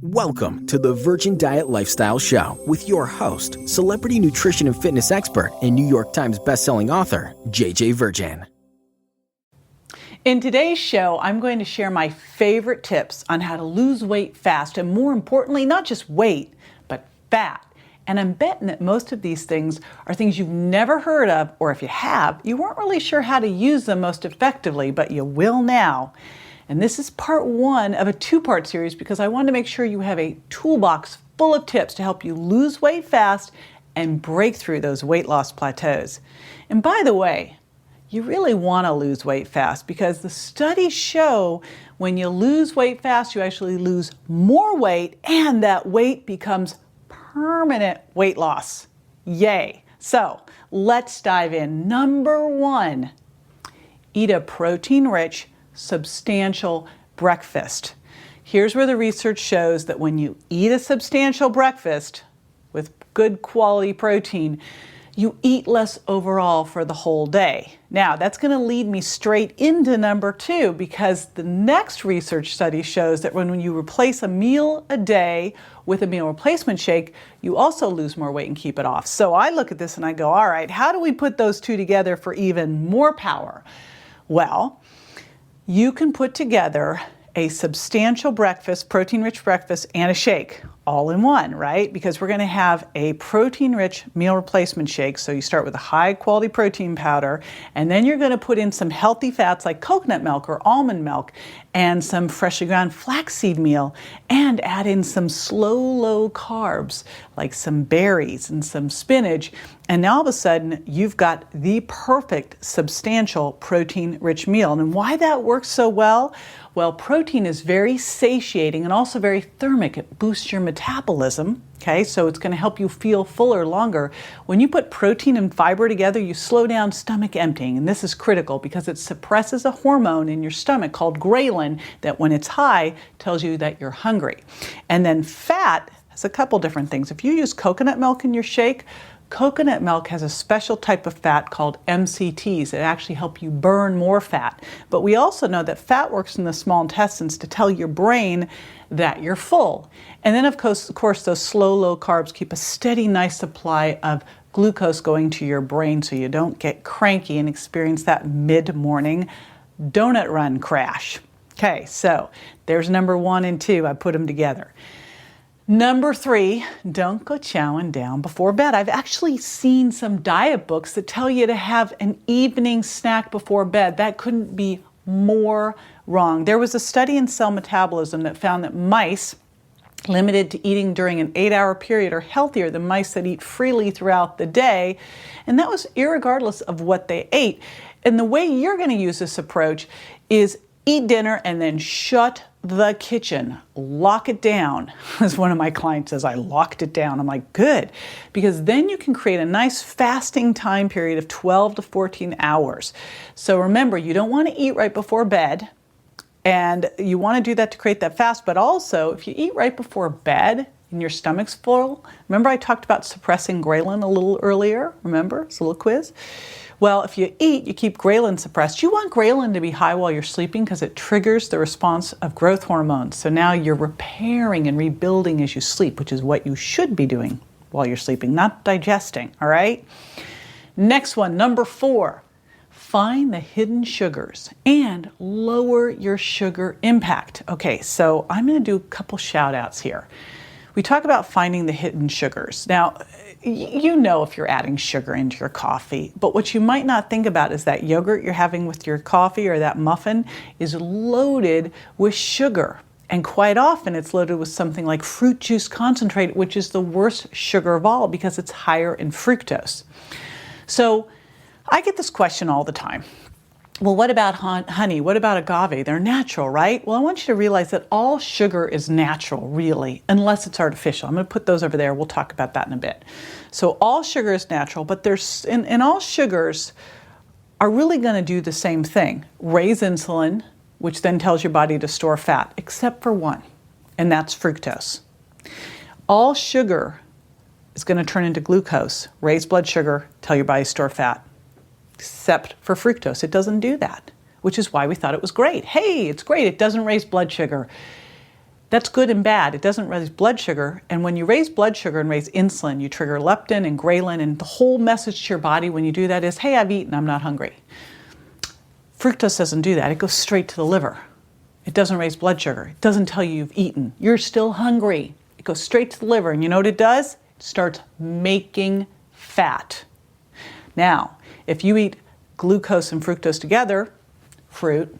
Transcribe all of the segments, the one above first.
Welcome to the Virgin Diet Lifestyle Show with your host, celebrity nutrition and fitness expert and New York Times bestselling author, JJ Virgin. In today's show, I'm going to share my favorite tips on how to lose weight fast and, more importantly, not just weight, but fat. And I'm betting that most of these things are things you've never heard of, or if you have, you weren't really sure how to use them most effectively, but you will now. And this is part one of a two-part series because I want to make sure you have a toolbox full of tips to help you lose weight fast and break through those weight loss plateaus. And by the way, you really want to lose weight fast because the studies show when you lose weight fast, you actually lose more weight and that weight becomes permanent weight loss. Yay. So let's dive in. Number one, eat a protein-rich, substantial breakfast. Here's where the research shows that when you eat a substantial breakfast with good quality protein, you eat less overall for the whole day. Now, that's going to lead me straight into number two because the next research study shows that when you replace a meal a day with a meal replacement shake, you also lose more weight and keep it off. So I look at this and I go, all right, how do we put those two together for even more power? Well, you can put together a substantial breakfast, protein-rich breakfast, and a shake all in one, right? Because we're going to have a protein-rich meal replacement shake. So you start with a high-quality protein powder, and then you're going to put in some healthy fats like coconut milk or almond milk, and some freshly ground flaxseed meal, and add in some slow, low carbs like some berries and some spinach. And now all of a sudden, you've got the perfect substantial protein-rich meal. And why that works so well? Well, protein is very satiating and also very thermic. It boosts your metabolism, okay? So it's going to help you feel fuller longer. When you put protein and fiber together, you slow down stomach emptying. And this is critical because it suppresses a hormone in your stomach called ghrelin that when it's high tells you that you're hungry. And then fat has a couple different things. If you use coconut milk in your shake, coconut milk has a special type of fat called MCTs that actually help you burn more fat. But we also know that fat works in the small intestines to tell your brain that you're full. And then, of course, those slow, low carbs keep a steady, nice supply of glucose going to your brain so you don't get cranky and experience that mid-morning donut run crash. Okay, so there's number one and two. I put them together. Number three, don't go chowing down before bed. I've actually seen some diet books that tell you to have an evening snack before bed. That couldn't be more wrong. There was a study in Cell Metabolism that found that mice limited to eating during an 8-hour period are healthier than mice that eat freely throughout the day. And that was irregardless of what they ate. And the way you're going to use this approach is eat dinner and then shut the kitchen. Lock it down. As one of my clients says, I locked it down. I'm like, good. Because then you can create a nice fasting time period of 12 to 14 hours. So remember, you don't want to eat right before bed. And you want to do that to create that fast. But also, if you eat right before bed and your stomach's full, remember I talked about suppressing ghrelin a little earlier? Remember? It's a little quiz. Well, if you eat, you keep ghrelin suppressed. You want ghrelin to be high while you're sleeping because it triggers the response of growth hormones. So now you're repairing and rebuilding as you sleep, which is what you should be doing while you're sleeping, not digesting, all right? Next one, number four, find the hidden sugars and lower your sugar impact. Okay, so I'm going to do a couple shout outs here. We talk about finding the hidden sugars. Now, you know if you're adding sugar into your coffee, but what you might not think about is that yogurt you're having with your coffee or that muffin is loaded with sugar. And quite often it's loaded with something like fruit juice concentrate, which is the worst sugar of all because it's higher in fructose. So I get this question all the time. Well, what about honey? What about agave? They're natural, right? Well, I want you to realize that all sugar is natural, really, unless it's artificial. I'm going to put those over there. We'll talk about that in a bit. So all sugar is natural, but and all sugars are really going to do the same thing. Raise insulin, which then tells your body to store fat, except for one, and that's fructose. All sugar is going to turn into glucose, raise blood sugar, tell your body to store fat. Except for fructose. It doesn't do that, which is why we thought it was great. Hey, it's great. It doesn't raise blood sugar. That's good and bad. It doesn't raise blood sugar. And when you raise blood sugar and raise insulin, you trigger leptin and ghrelin. And the whole message to your body when you do that is, hey, I've eaten, I'm not hungry. Fructose doesn't do that. It goes straight to the liver. It doesn't raise blood sugar. It doesn't tell you you've eaten. You're still hungry. It goes straight to the liver. And you know what it does? It starts making fat. Now, if you eat glucose and fructose together, fruit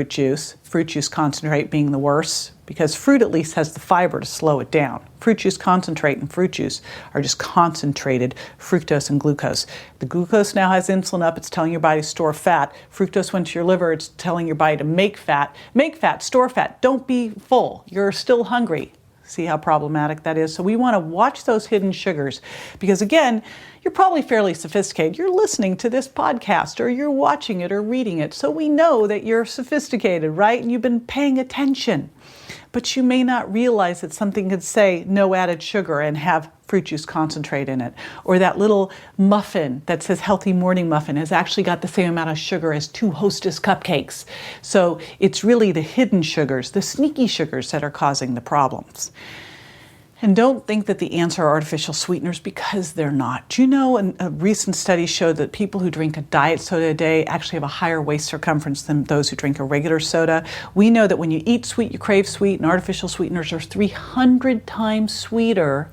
juice concentrate being the worst, because fruit at least has the fiber to slow it down. Fruit juice concentrate and fruit juice are just concentrated fructose and glucose. The glucose now has insulin up, it's telling your body to store fat. Fructose went to your liver, it's telling your body to make fat, store fat. Don't be full, you're still hungry. See how problematic that is? So we want to watch those hidden sugars, because again, you're probably fairly sophisticated. You're listening to this podcast, or you're watching it or reading it. So we know that you're sophisticated, right? And you've been paying attention. But you may not realize that something could say no added sugar and have fruit juice concentrate in it. Or that little muffin that says healthy morning muffin has actually got the same amount of sugar as 2 Hostess cupcakes. So it's really the hidden sugars, the sneaky sugars that are causing the problems. And don't think that the answer are artificial sweeteners, because they're not. Do you know, a recent study showed that people who drink a diet soda a day actually have a higher waist circumference than those who drink a regular soda. We know that when you eat sweet, you crave sweet, and artificial sweeteners are 300 times sweeter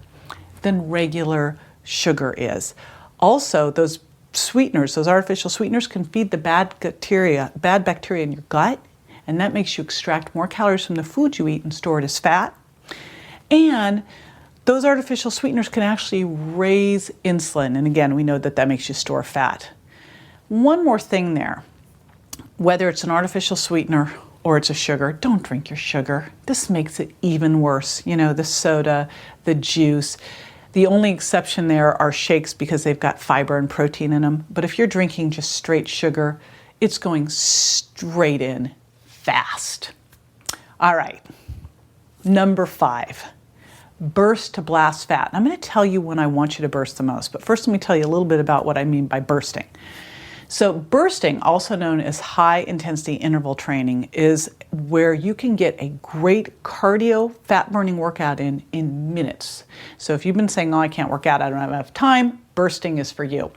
than regular sugar is. Also, those sweeteners, those artificial sweeteners, can feed the bad bacteria in your gut, and that makes you extract more calories from the food you eat and store it as fat. And those artificial sweeteners can actually raise insulin. And again, we know that that makes you store fat. One more thing there. Whether it's an artificial sweetener or it's a sugar, don't drink your sugar. This makes it even worse. You know, the soda, the juice. The only exception there are shakes, because they've got fiber and protein in them. But if you're drinking just straight sugar, it's going straight in fast. All right. Number 5. Burst to blast fat. I'm going to tell you when I want you to burst the most, but first let me tell you a little bit about what I mean by bursting. So bursting, also known as high intensity interval training, is where you can get a great cardio fat burning workout in minutes. So if you've been saying, oh, I can't work out, I don't have enough time, bursting is for you.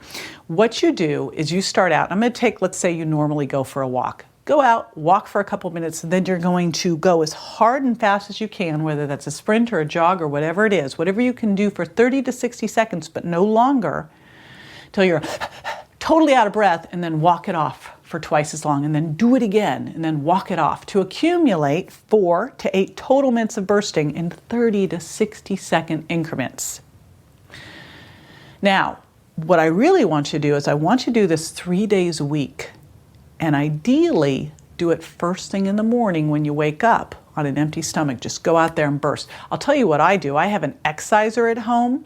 What you do is you start out, I'm going to take, let's say you normally go for a walk. Go out, walk for a couple minutes, and then you're going to go as hard and fast as you can, whether that's a sprint or a jog or whatever it is, whatever you can do for 30 to 60 seconds, but no longer, till you're totally out of breath, and then walk it off for twice as long, and then do it again, and then walk it off, to accumulate 4 to 8 total minutes of bursting in 30 to 60 second increments. Now, what I really want you to do is I want you to do this 3 days a week. And ideally, do it first thing in the morning when you wake up on an empty stomach. Just go out there and burst. I'll tell you what I do. I have an exciser at home.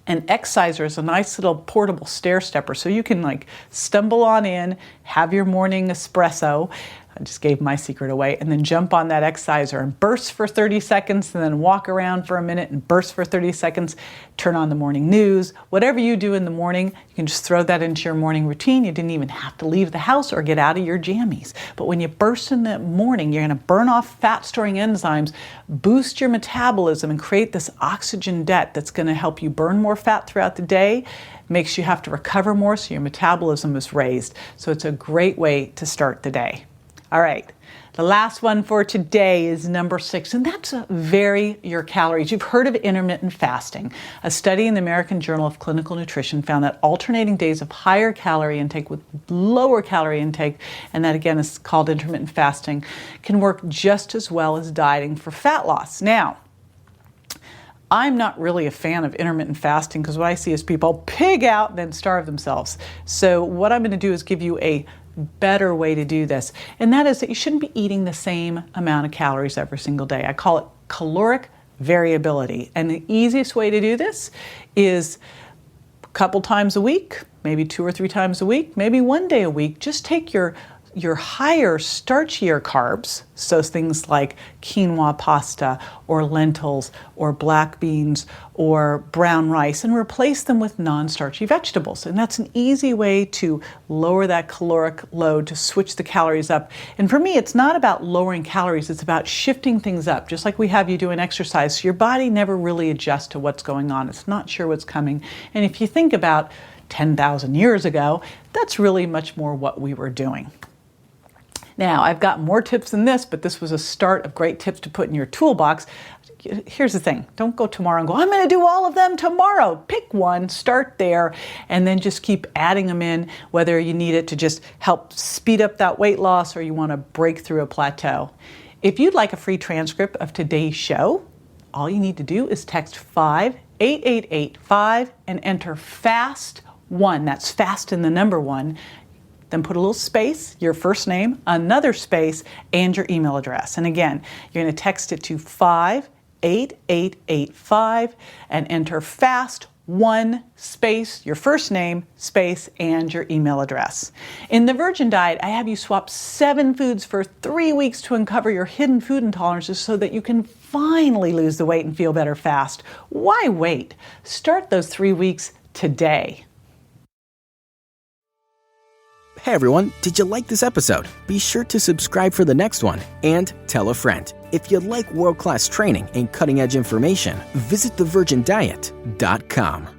An exciser is a nice little portable stair stepper, so you can stumble on in, have your morning espresso. I just gave my secret away, and then jump on that exciser and burst for 30 seconds, and then walk around for a minute and burst for 30 seconds, turn on the morning news. Whatever you do in the morning, you can just throw that into your morning routine. You didn't even have to leave the house or get out of your jammies. But when you burst in the morning, you're going to burn off fat-storing enzymes, boost your metabolism, and create this oxygen debt that's going to help you burn more fat throughout the day. Makes you have to recover more, so your metabolism is raised. So it's a great way to start the day. All right, the last one for today is number 6, and that's vary your calories. You've heard of intermittent fasting. A study in the American Journal of Clinical Nutrition found that alternating days of higher calorie intake with lower calorie intake, and that again is called intermittent fasting, can work just as well as dieting for fat loss. Now, I'm not really a fan of intermittent fasting, because what I see is people pig out and then starve themselves. So what I'm going to do is give you a better way to do this, and that is that you shouldn't be eating the same amount of calories every single day. I call it caloric variability, and the easiest way to do this is a couple times a week, maybe 2 or 3 times a week, maybe 1 day a week. Just take your your higher starchier carbs, so things like quinoa pasta or lentils or black beans or brown rice, and replace them with non-starchy vegetables. And that's an easy way to lower that caloric load, to switch the calories up. And for me, it's not about lowering calories, it's about shifting things up, just like we have you doing exercise. So your body never really adjusts to what's going on. It's not sure what's coming. And if you think about 10,000 years ago, that's really much more what we were doing. Now, I've got more tips than this, but this was a start of great tips to put in your toolbox. Here's the thing. Don't go tomorrow and go, I'm going to do all of them tomorrow. Pick one, start there, and then just keep adding them in, whether you need it to just help speed up that weight loss or you want to break through a plateau. If you'd like a free transcript of today's show, all you need to do is text 58885 and enter FAST1. That's FAST in the number 1. Then put a little space, your first name, another space, and your email address. And again, you're going to text it to 58885 and enter FAST1 space, your first name, space, and your email address. In the Virgin Diet, I have you swap 7 foods for 3 weeks to uncover your hidden food intolerances so that you can finally lose the weight and feel better fast. Why wait? Start those 3 weeks today. Hey everyone, did you like this episode? Be sure to subscribe for the next one and tell a friend. If you like world-class training and cutting-edge information, visit thevirgindiet.com.